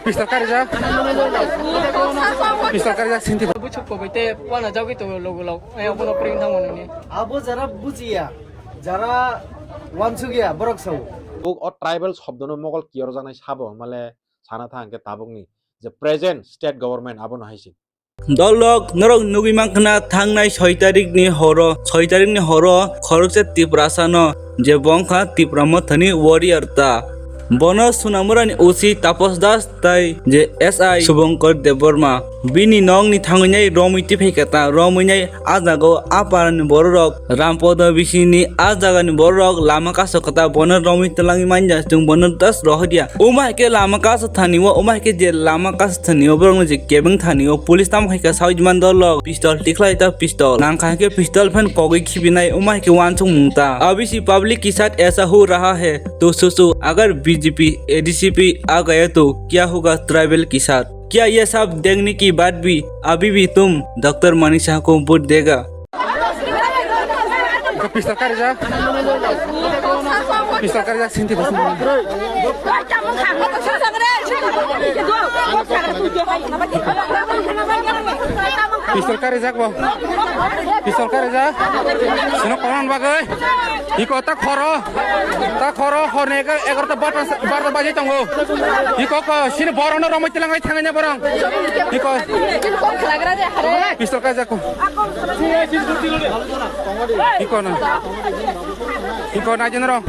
Pistol karja. Pistol karja sini. Bujuk ko bete wana jauh itu logo ayo kono perintah mana ni abo jara bujiya jara wansugiya borok sau বুক অ tribal শব্দনো মগল কিয়র জানাই সাবো মালে সানা থাঙ্কে তাবুকনি যে present state government আবনো হাইসি দলক নরক নুগি মাংখনা থাংনাই 6 তারিখনি হর খরচে ত্রিপুরাসানো যে বংখা Tripura মথনি warrior তা বন সুনামুরানি ওসি তাপস দাস তাই যে এসআই শুভঙ্কর দেববর্মা বিনি নংনি থাঙ্গনাই রমিতি ফেকাতা রমিনাই আজাগো আপারানি বড়রক রামপদ বিসিনি আজাগানি বড়রক লামা কাসকতা বন রমিত লাঙ্গি মানজা जों বন দাস রহদিয়া উমাকে লামা কাস থানিও উমাকে যে লামা কাস থানিও বরং যে কেবিং থানিও পুলিশ তাম খাইকা সাউজমান দলক পিস্তল টিকলাইতা পিস্তল नांखाके पिस्तौल फैन कोगी खिबिनाय उमाके वानसुंग मुंगता अभी पब्लिक के साथ ऐसा हो रहा है तो सोचो अगर बीजेपी एडीसीपी आ गए तो क्या होगा ट्राइबल के साथ क्या ये सब देखने की बात भी अभी भी तुम डॉक्टर मनीषा को वोट देगा Pistol karja. Pistol karja sini. Pistol karja ko. Pistol karja. Sino konon bagai. Iko tak khoro horne ka 11 baje tongo. Iko ko sini borong romoi tilangai thanganya borong. Iko pistol karja ko. Iko na jenero.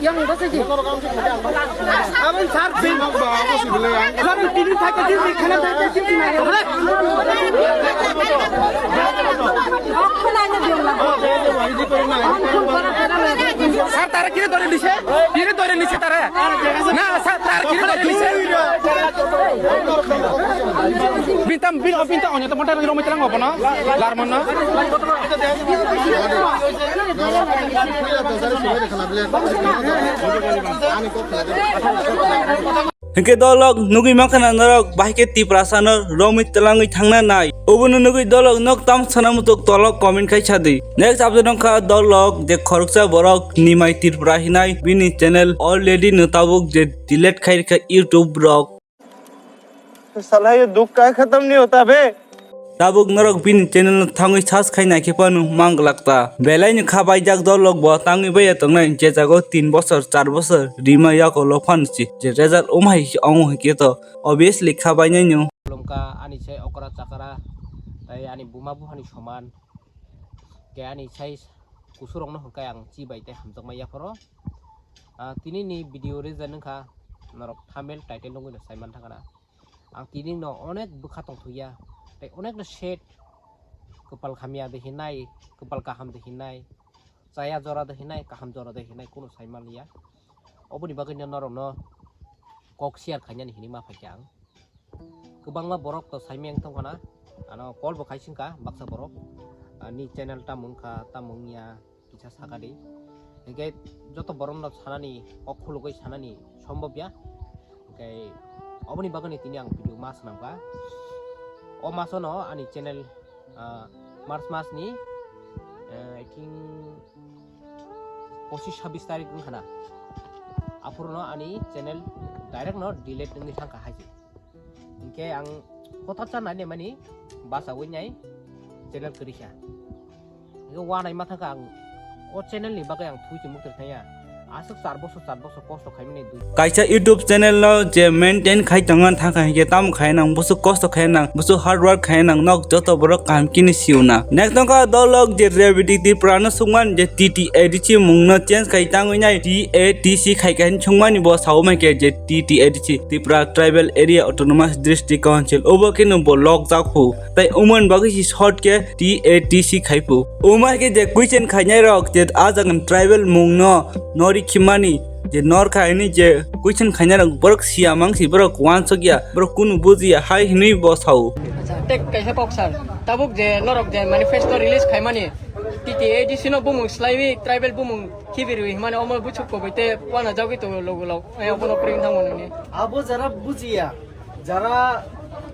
yang itu saja abang sar bin bawa sih boleh ya sar tin thak tin khana ta tin na Sar tara kiri dore lise tara na sar tara kiri dore lise bintam onyo to montar romoi telang opo na larmon na Hingke dolok nugi makana norok bahike tiprasano romit telangi thangna nai ubunu nugi dolok nok tam sanamutok tolok comment khai chadi next update kha dolok de khoroksa borok nimai tirpra hinai bini channel already nutabuk je delete khai ka youtube brok साला ये दुख का खत्म नहीं होता बे tabuk norok bini channel thangi chas khai na khepanu mang lakta belai ni khabai jak dolok bo tangi bai tangnai je jago 3 বছর 4 বছর rima yako lofanchi je result umai ong hike to obviously khabai nai nu lomka ani sai okra chakara tai ani buma buhani soman ke ani sai kusurong no hkai ang chi bai te hamjak maya poro tini ni video re janengkha norok thumbnail title nongoi no saiman thakana ang tini no onek bukhatong thuya tai onek no set kepal khamia de hinai kepal kaham de hinai saya jora de hinai kaham jora de hinai kuno saiman liya oboni bagai norok no kok siar khanya ni hini ma phakyang kebangma borok to saimeng tongkana ano kol bo khaisingka baksa borok ni channel ta mungkha ta mungya kicha sakadi ege joto borom no sanani okhulugoi sanani sombobya kai oboni bagani tini ang video mas namka o masono ani channel march mas ni I think 25-26 tarik khana apurno ani channel direct no delete ni sangka haji ingke ang kota chana ne mani basa winyai channel kerisha ego wanai matha ka ang o channel ni bagai ang thui chimuk terthaya asuk 4 বছর কষ্ট খাইমিনে দুই kaisa youtube channel no je maintain khai tangan thaka hige tam khai nang busu kosto khai nang busu hard work khai nang nok joto borok kam kini siuna next ka dolok je rebiti prana sungman je TTADC mungno change khai tangoi nai TADC khai kan chungmani bo saumai ke je TTADC Tripura Tribal Area Autonomous District Council obo kinu bo lok jakhu tai umon bagi short ke TADC khaipu umai ke je question khai nai rok je ajangan tribal mungno nori khimani je nor khaini je question khaina rang borok siamang si borok wan sogya borok kunu bujia hai hinui bo sau tek kaisa boxer tabuk je norok je manifesto release khaimani TTADC no bumung slaiwi tribal bumung khibirwi mane omo buchuk ko bete wana jaugi to logo ayo kono perintah mana ni abo jara bujiya jara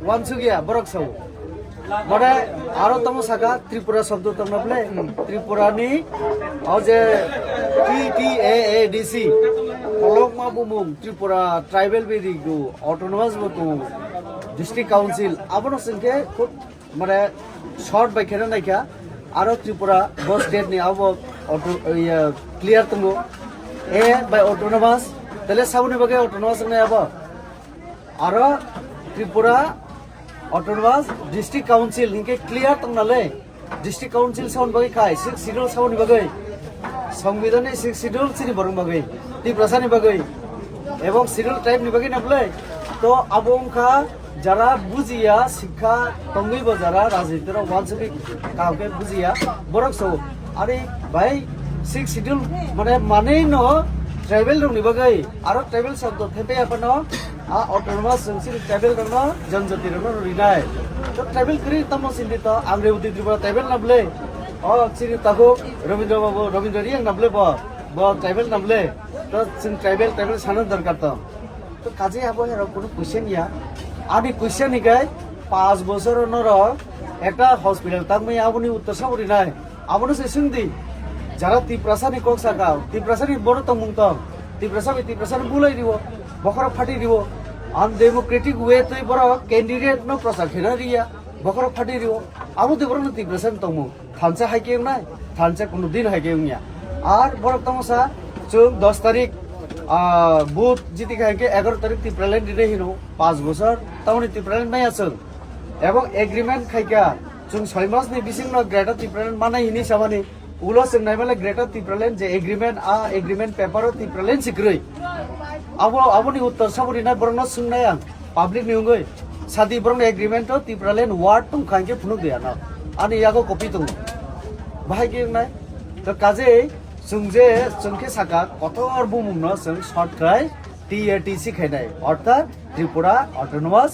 wansugiya borok sau Mada aro tamo saka Tripura শব্দ তোমরা বলে ত্রিপুরা নি আও যে TTAADC Kolokma Bumung Tripura Tribal Bedigu Autonomous Botu District Council abono singke khut mane short by khena naikha aro Tripura bo state ni abo auto clear tungo A by autonomous tele sabuni bage autonomous na abo aro Tripura autonomous district council hinke clear tungnale district council sound bagi khai 6 schedule sound bagi সংবিধানে 6 schedule চিনি বরং বাগৈ তি প্রসানি বাগৈ এবং schedule type নি বাগৈ নাবলে তো আবংখা যারা বুঝিয়া শিক্ষা তঙ্গইব যারা রাজনীতির ওয়ানসবিক কাউকে বুঝিয়া বরং সো আরে ভাই 6 শিডিউল মানে ন ট্রাইবেল রং নি বাগৈ আর ট্রাইবেল শব্দ থেপে আপন অটোনমাস সংসিল ট্রাইবেল রং জনজাতি রং রিনাই তো ট্রাইবেল করি তম সিন্দিত আংরে উদি ত্রিপুরা ট্রাইবেল নাবলে চিনি তাকো রবীন্দ্র বাবু রবীন্দ্র রিয়াং নামলে ট্রাইবেল নামলে তো ট্রাইবেল সানার দরকার তো কাজে আবো এর কোনো কোশ্চেন ইয়া আদি কোশ্চেন নিকাই 5 বছর নর একটা হসপিটাল তার মই আপনি উত্তর সাবরি নাই আপনি সে সুন্দি যারা ত্রিপ্রাসানি কক সাকাও ত্রিপ্রাসানি বড় তো মুংতম ত্রিপ্রাসানি বুলাই দিব বখরা ফাটি দিব আন ডেমোক্রেটিক ওয়ে তৈ বড় ক্যান্ডিডেট ন প্রচার খেনা রিয়া বখরা ফাটি দিব আবো দে বড় ত্রিপ্রাসানি তমু থানসা হাইকে নাই থানসা কোনো দিন হাইকে নিয়া আর বড় তমসা চোখ 10 তারিখ বুথ জিতি হাইকে 11 তারিখ ত্রিপ্রালেন দিনে হিনো 5 বছর তাহলে ত্রিপ্রালেন নাই আসল এবং এগ্রিমেন্ট খাইকা जों 6 मासनि बिसिंनो ग्रेटर ত্রিপ্রালেন मानाय हिनि सामानि उलो जों नायमाले ग्रेटर ত্রিপ্রালেন जे एग्रीमेंट पेपर ত্রিপ্রালেन सिग्रै आबोनि उत्तर साबरि ना बरनो सुंनाय आं पाब्लिक निउंगै सादि बरनो एग्रीमेंट ত্রিপ্রালেन वार्ड तुम खांके फुनु गया ना आनि यागो कपि दं बाहायगे नाय तो काजे जोंजे जोंके साका कथर बुमुंनो जों शर्टकाय TATC खायनाय अर्थात त्रिपुरा ऑटोनोमस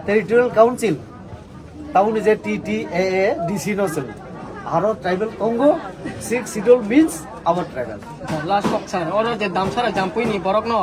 टेरिटोरियल काउंसिल ताउनि जे TTAADC नो जों आरो ट्राइबल कंगो 6 schedule means our tribal last পকসার ওর যে দামসারা জাম্পুইনি বরক ন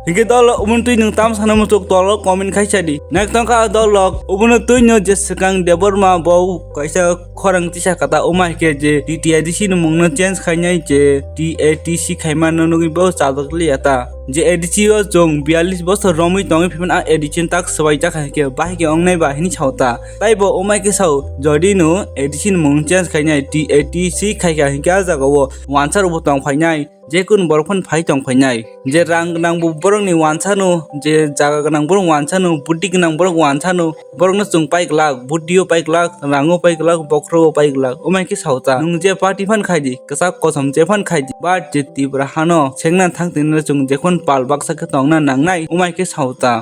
Hingga dolo ubun tui nung tam sana mutuk dolo komen kaisa di. Nek tangka dolo ubun tui nyo je sekang debor ma bau kaisa korang tisa kata umah ke je TTADC numung no chance kanya je TATC kaima no nugi bau sadok liata. Je ADC o jong 42 bosor romui tongi pimen a edition tak sebai jak ke bahi ke ongnai ba hini chauta. Tai bo umai ke sau jodi no ADC numung chance kanya TATC kaika hingga jagawo wansar ubu tong khainai. जे कुन बरफन phi तंग फाइनाय जे रां गनां बरं नि वानसानो जे जागा गनां बरं वानसानो बुद्धि गनां बरं वानसानो बरंनो जों पाइक लाख बुद्धियो पाइक लाख रांगो पाइक लाख बख्रो पाइक लाख ओमाय के सावता नों जे पार्टी फान खायदि कसा कसम जे फान खायदि बा जे तिब्रा हानो सेंना थांतिन जों जेखन पाल बाक्सा के तंगना नांनाय ओमाय के सावता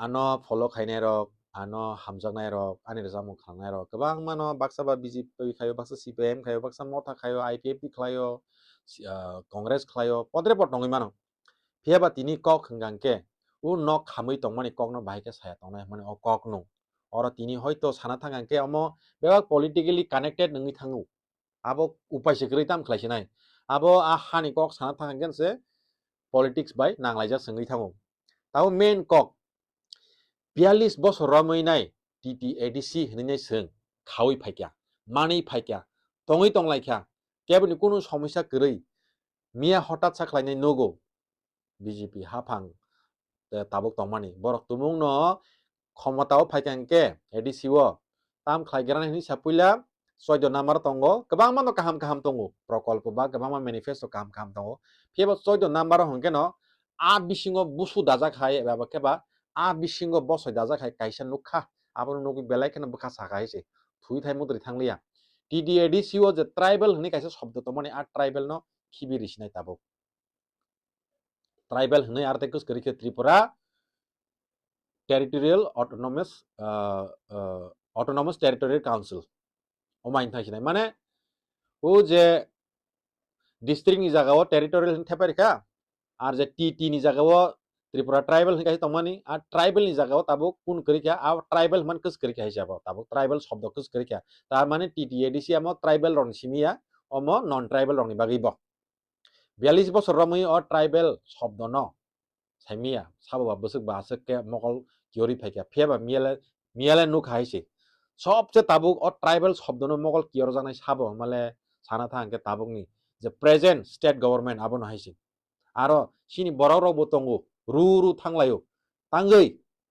आनो फलो खायनाय रक आनो हामजानाय रक आनि जामु खांनाय रक गोबां मानो बाक्सा बा बिजेपि खायो बाक्सा CPM खायो बाक्सा मथा खायो IPP खायो कांग्रेस खायो पद्रे पट नङै मानो फेबा तिनि कक हंगांके उ न खामै तंमानि कक न बाहायके साया तंनाय माने अ कक नो और तिनि हयतो साना थांगांके अमो बेबा पॉलिटिकली कनेक्टेड नङै थाङो आबो उपाय सेग्रै ताम खलायसिनाय आबो आ हानि कक साना थांगांकेन से पॉलिटिक्स बाय नांलायजा सोङै थाङो ताव मेन कक 42 बছर रमैनाय TTADC हनैनाय सों खावै फाइक्या मानै फाइक्या तङै तंलायख्या केबनि कोनो समस्या गरै मिया हठात साख्लायनाय नगो बीजेपी हाफां ताबक तंमानि बरक तुमुं न क्षमताव फाइकांके ADC ओ ताम खायग्रान हिनि सापुइला 14 नाम्बार तंगो गोबां मानो काहाम काहाम तंगो प्रकल्प बा गोबां मा मैनिफेस्टो काहाम काहाम तंगो फेबा 14 नाम्बार हंके न आ बिसिंगो बुसु दाजा खाय एबा केबा आ बिसिंगो बसय दाजा खाय कायसा नुखा आबो नगि बेलायखेन बखा साखायसे थुइ थाय मुद्रि थांलिया TTADC ओ जे ट्राइबल हनि कायसा शब्द त माने आ ट्राइबल न खिबिरिसिनाय ताबो ट्राइबल हनै आरते कुछ करिके Tripura territorial autonomous territorial council ओ माइन थासिनाय माने ओ जे डिस्ट्रिक्ट नि जागाव टेरिटोरियल हनि थेपारिका आर जे TT नि जागाव त्रिपुरा ट्राइबल हनि कायसा तमानि आ ट्राइबल नि जागाव ताबो कुन करिके आ ट्राइबल मान कुछ करिके हिसाब ताबो ट्राइबल शब्द कुछ करिके तार माने TTADC आमो ट्राइबल रनि सिमिया अमो नन ट्राइबल रनि बागैबो 42 बছর रमै अ ट्राइबल शब्द न साइमिया साबा बसक बासक के मकल कियोरि फाइका फेबा मियाले नु खाइसे सबसे ताबुक अ ट्राइबल शब्द न मकल कियर जानाय साबो माले साना थांके ताबुकनि যে প্রেজেন্ট স্টেট গভর্নমেন্ট আবনো হাইছে আরো সিনি বড় রবো তঙ্গো রু থাংলাयो তাঙ্গই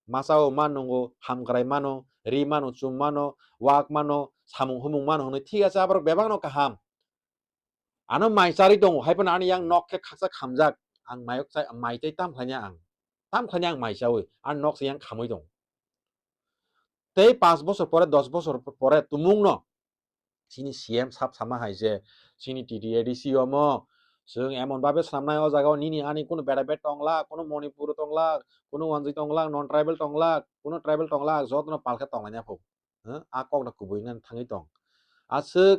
মাসাও মানঙ্গো হামগ্রাই মানো রি মানো চুম মানো ওয়াক মানো সামুং হুমুং মানো হনো ঠিক আছে আবার বেবাংনো কাহাম আনো মাইচারি দङ हायपन आनि yang nok ke khaksa khamjak ang mayok chai maitai tam khanya ang maisawi আর nok se yang khamoi dङ tei 5 বছর পরে 10 বছর পরে তুমুংনো সিনি সিএম সাপ সামা হাইছে সিনি টিডিএডিসি অমো जों एमन भाबे सामनाय अ जागाव निनि आनि कुनो बेराबेट टंगला कुनो मणिपुर टंगला कुनो वानजि टंगला नन ट्राइबल टंगला कुनो ट्राइबल टंगला जतनो पालखा टंगलाया फो आ कगना कुबैना थाङै दं आसुक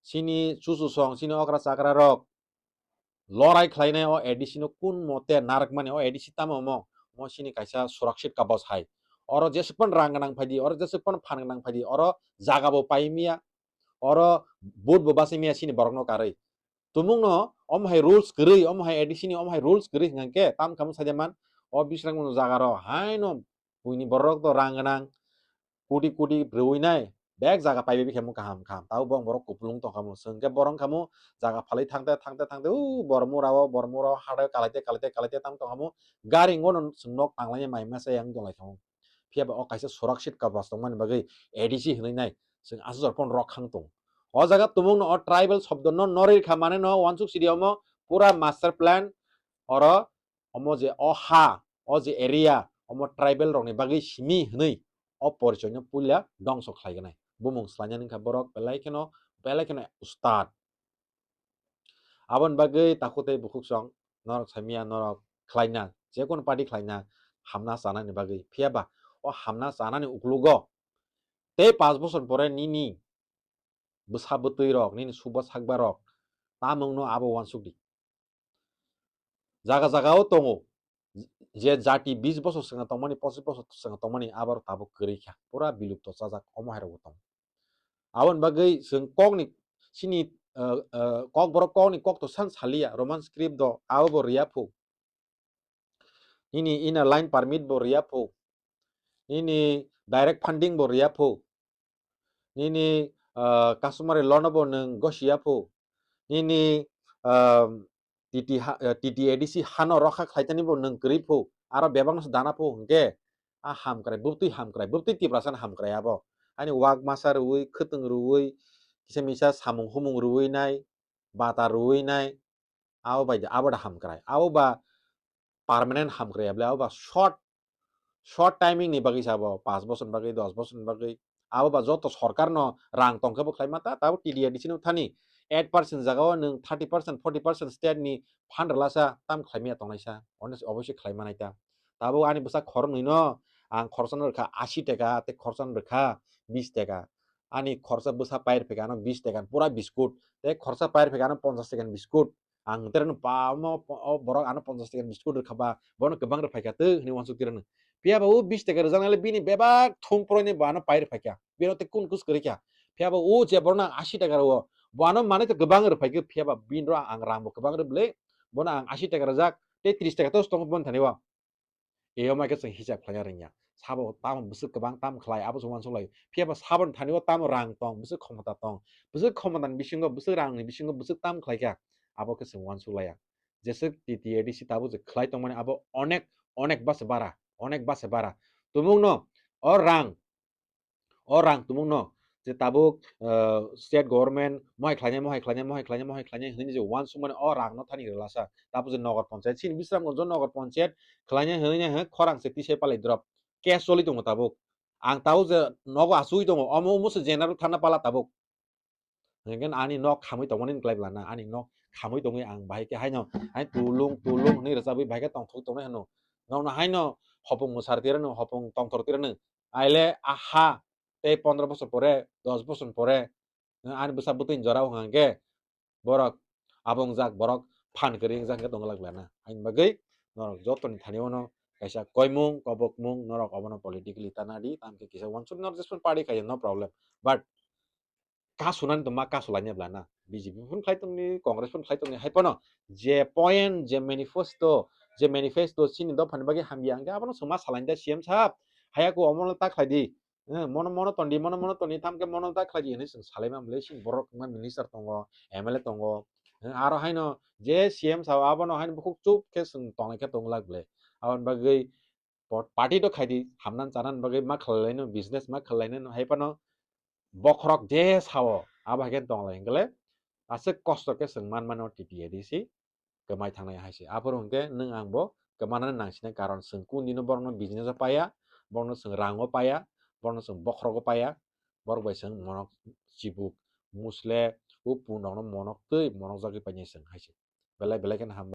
सिनि सुसु सं सिनि अग्रा चाग्रा रक लराय ख्लायनाय अ एडिसिनो कुन मते नारक माने अ एडिसि तामो मो सिनि कायसा सुरक्षित काबस हाय अर जेसेपन रां गोनां फायदि अर जेसेपन फान गोनां फायदि अर जागाबो पाइमिया अर बुट बो बासिमिया सिनि बरगनो कारै तुमुंनो अमहाय रुल्स गरै अमहाय एडिसिनि अमहाय रुल्स गरै हंके ताम खाम साजामान अ बिस्रां मनो जागारो हायनो बुइनि बरक तो रां गोनां कोटि कोटि ब्रौइनाय बेग जागा पाइबे बिखेमु काहाम खाम ताउ बं बरक कुपलुं तो खामु संके बरं खामु जागा फालै थांते उ बरमुराव हाड़े कालाइते ताम तो खामु गारि ngन नक तांलाय माइमासे yang दंलाय खामु फियाबा अ कायसे सुरक्षित का बस दंमान बागै एडिसि हनैनाय जों आसुजरपन रक खां दं अ जागा तुमुंनो अ ट्राइबल शब्द न नरै खामाने न वानसुक सिडियामो पूरा मास्टर प्लान और अमो जे अ हा अ जे एरिया अमो ट्राइबल रंनि बागै सिमि हनै अ परिचयनो पुलिया दंस खायगनाय बुमुं स्लान्या निखा बरक बेलायखेनो उस्ताद आबन बागै ताखुते बुखुकसं नरक सामिया नरक ख्लायना जेकोन पार्टी ख्लायना हामना जानानि बागै फियाबा अ हामना जानानि उग्लुगो ते 5 বছর পরে निनि बोसा बतै रक निनि सुबा सागबा रक तामुंनो आबो वानसुकदि जागा जागाओ दङ जे जाति 20 বছর सिगां तंमानि 25 বছর सिगां तंमानि आबार ताबो गरैखा पुरा बिलुप्त जाजाक अमहायराव दं आवन बागै जों कगनि सिनि कक बरक कगनि कक तो सान सालिया रोमान स्क्रिप्ट द आबो बरिया फु निनि इन लाइन परमिट बरिया फु निनि डाइरेक्ट फंडिंग बरिया फु निनि कास्टमार लोन बो नों गसिया फु निनि टीटीएडीसी हानो रखा खायतानि बो नों गरीब हो आरो बेबांस दाना फो हंके आ हामक्राय बुप्ति तिब्रासान हामक्राय आबो आनि वाग मासा रुई खतंग रुई किसे मिसा सामुं हुमुं रुई नाय बाता रुई नाय आओ बायदि आबो दा हामक्राय आओ बा पार्मानेंट हामक्राय आबले आओ बा शॉर्ट टाइमिंग नि बागै साबो 5 বছর बागै 10 বছর बागै आओ बा जत सरकार न रां तंखबो खायमाता ताबो टीडीएडीसी नो थानि 8% जागाव नों 30% 40% स्टेट नि फान्ड लासा ताम खायमिया तंनायसा अबश्य खायमानायता ताबो आनि बसा खर नइनो आं खरसन रखा 80 টাকা ते खरसन रखा 20 টাকা आनि खरसा बसा पायर फेगानो 20 টাকা पूरा बिस्कुट ते खरसा पायर फेगानो 50 টাকা बिस्कुट आं तेरनो पामो बरक आनो 50 টাকা बिस्कुट रखाबा बनो गोबां रफायखातो हनि वानसु तेरनो पियाबा उ 20 টাকা रजानाले बिनि बेबाक थुम प्रयने बानो पायर फायका बेनो ते कुन कुस करिका पियाबा उ जे बरना 80 টাকা रो बानो माने ते गोबां रफायखो पियाबा बिनरो आं रांबो गोबां रबले बनो आं 80 টাকা रजाक ते 30 টাকা तो स्टक बन थानेवा एयो माइके जों हिसाब खाया रोंया साबो ताम बुसु गोबां ताम खलाय आबो जमान सलाय फियाबा साबन थानेवा ताम रां दं बुसु खमतान बिसिंगो बुसु रांनि बिसिंगो बुसु ताम खलायका आबो के जों वान सलाया जेसे टीटीएडीसी ताबो जे खलाय दं माने आबो अनेक बास बारा तुमुंनो और रां तुमुंनो जे ताबो स्टेट गवर्नमेंट मय खलायनाय हनि जे वान सुमाने अ रां न थानि रलासा ताबो जे नगर पंचायत सिन बिस्रामगंज नगर पंचायत खलायनाय हनि खरां से तिसे पाले द्रप केस सलि दङ ताबो आं ताबो जे नगो आसुइ दङ अमो मुसु जेनारो थाना पाला ताबो हेगेन आनि न खामै दङनि ग्लाइब्लाना आनि न खामै दङै आं बाहायके हायनो हाय तुलुं नै रजाबै बाहायके तंथौ दङै हनो गावना हायनो हपं मुसार तिरनो हपं तंथर तिरनो आइले आहा ते 15 বছর পরে 10 বছর পরে आनि बसा बुतैन जराव हांगे बरक आबं जाक बरक फान करि जांगे दंग लागलाना आइन बागै नरक जतन थानिवनो कायसा कयमुं कबकमुं नरक अबनो पॉलिटिकली तानादि तामके किसा वानसुन नर जसपन पार्टी खाय नो प्रॉब्लम बट का सुनान तो मा का सुलाnya blana बीजेपी फुन खायतंनि कांग्रेस फुन खायतंनि हायपनो जे पॉइंट जे मैनिफेस्टो सिनि द फनबागे हामबिया आंगे आबनो समा सालायदा सीएम साहब हायाको अमल ता खायदि मन तन्दी तामके मन ता खायदि हनि जों सालायमा मले सिन बरक मा मिनिस्टार दङ एमएलए दङ aro haino je CM saw abono haino bukuk chup ke sung tongnai ke tonglag ble abon bagai party to khaidi hamnan chanan bagai ma khallaino business ma khallaino haipano bokrok je sawo abagen tonglai gele ase kosto ke sung man mano TPA disi kemai thangnai haise abor hongke nung angbo kemana nangsine karon sung kunino borno business paya borno sung rango paya borno sung bokrogo paya borok bai sung monok chibuk musle u punong no monok tei monok jagui paini sung haise belai belai ken ham